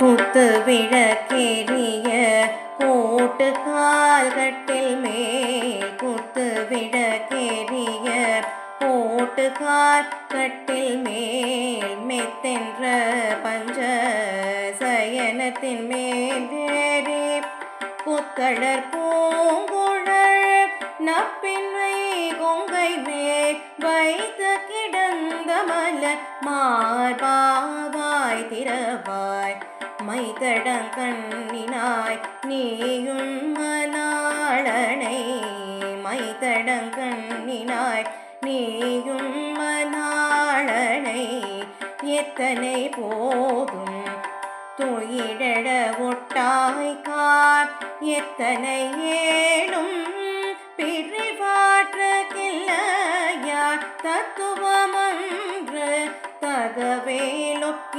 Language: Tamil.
குத்து விளக்கேறிய கோட்டு கால் கட்டில் மேல் குத்து விளக்கேறிய கோட்டு கால் கட்டில் மேல் மெத்தென்ற பஞ்ச சயனத்தின் மேலேறி புத்தளர் பூங்குழல் நப்பின்மை கொங்கை மேல் வைத்த கிடந்த மலர் மார்பாவாய் திறவாய் மைத்தடங்கண்ணினாய் நீயும் மணாளனை மைத்தடங்கண்ணினாய் நீயும் மணாளனை எத்தனை போதும் துயிடட ஒட்டாய்கார் எத்தனை ஏழும் பிரிவாற்ற கில்லையார் தத்துவமன்று தகவேலொப்ப